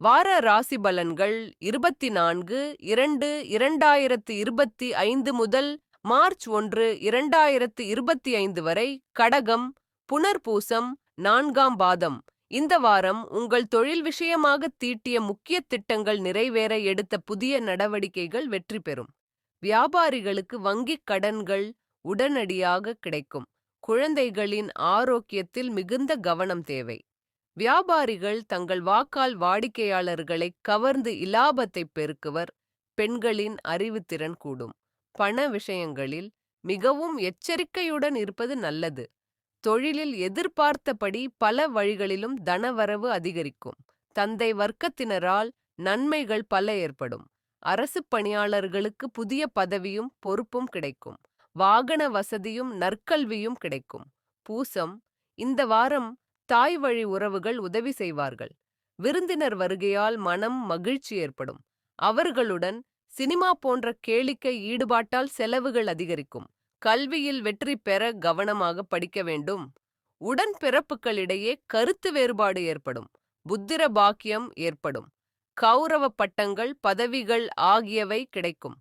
வார ராசி பலன்கள் 24/2/2025 முதல் மார்ச் 1, 2025 வரை. கடகம், புனர்பூசம், 4ஆம் பாதம். இந்த வாரம் உங்கள் தொழில் விஷயமாக தீட்டிய முக்கிய திட்டங்கள் நிறைவேற எடுத்த புதிய நடவடிக்கைகள் வெற்றி பெறும். வியாபாரிகளுக்கு வங்கிக் கடன்கள் உடனடியாக கிடைக்கும். குழந்தைகளின் ஆரோக்கியத்தில் மிகுந்த கவனம் தேவை. வியாபாரிகள் தங்கள் வாக்கால் வாடிக்கையாளர்களை கவர்ந்து இலாபத்தை பெருக்குவர். பெண்களின் அறிவுத்திறன் கூடும். பண விஷயங்களில் மிகவும் எச்சரிக்கையுடன் இருப்பது நல்லது. தொழிலில் எதிர்பார்த்தபடி பல வழிகளிலும் தனவரவு அதிகரிக்கும். தந்தை வர்க்கத்தினரால் நன்மைகள் பல ஏற்படும். அரசு பணியாளர்களுக்கு புதிய பதவியும் பொறுப்பும் கிடைக்கும். வாகன வசதியும் நற்கல்வியும் கிடைக்கும். பூசம், இந்த வாரம் தாய் வழி உறவுகள் உதவி செய்வார்கள். விருந்தினர் வருகையால் மனம் மகிழ்ச்சி ஏற்படும். அவர்களுடன் சினிமா போன்ற கேளிக்கை ஈடுபாட்டால் செலவுகள் அதிகரிக்கும். கல்வியில் வெற்றி பெற கவனமாக படிக்க வேண்டும். உடன் பிறப்புகளிடையே கருத்து வேறுபாடு ஏற்படும். புத்திர பாக்கியம் ஏற்படும். கௌரவ பட்டங்கள், பதவிகள் ஆகியவை கிடைக்கும்.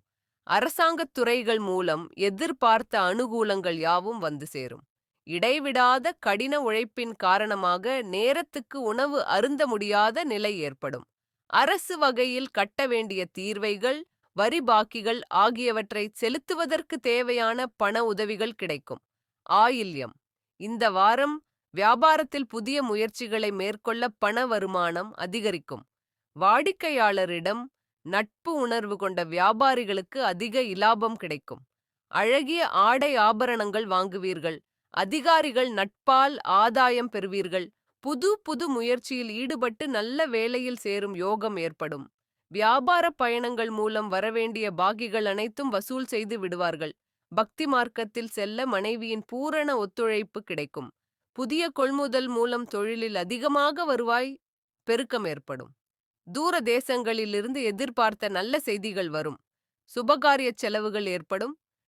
அரசாங்கத் துறைகள் மூலம் எதிர்பார்த்த அனுகூலங்கள் யாவும் வந்து சேரும். இடைவிடாத கடின உழைப்பின் காரணமாக நேரத்துக்கு உணவு அருந்த முடியாத நிலை ஏற்படும். அரசு வகையில் கட்ட வேண்டிய தீர்வைகள், வரி பாக்கிகள் ஆகியவற்றை செலுத்துவதற்கு தேவையான பண உதவிகள் கிடைக்கும். ஆயில்யம், இந்த வாரம் வியாபாரத்தில் புதிய முயற்சிகளை மேற்கொள்ள பண வருமானம் அதிகரிக்கும். வாடிக்கையாளரிடம் நட்பு உணர்வு கொண்ட வியாபாரிகளுக்கு அதிக இலாபம் கிடைக்கும். அழகிய ஆடை ஆபரணங்கள் வாங்குவீர்கள். அதிகாரிகள் நட்பால் ஆதாயம் பெறுவீர்கள். புது புது முயற்சியில் ஈடுபட்டு நல்ல வேலையில் சேரும் யோகம் ஏற்படும். வியாபார பயணங்கள் மூலம் வரவேண்டிய பாக்கிகள் அனைத்தும் வசூல் செய்து விடுவார்கள். பக்தி மார்க்கத்தில் செல்ல மனைவியின் பூரண ஒத்துழைப்பு கிடைக்கும். புதிய கொள்முதல் மூலம் தொழிலில் அதிகமாக வருவாய் பெருக்கம் ஏற்படும். தூர தேசங்களிலிருந்து எதிர்பார்த்த நல்ல செய்திகள் வரும். சுபகாரிய செலவுகள் ஏற்படும்.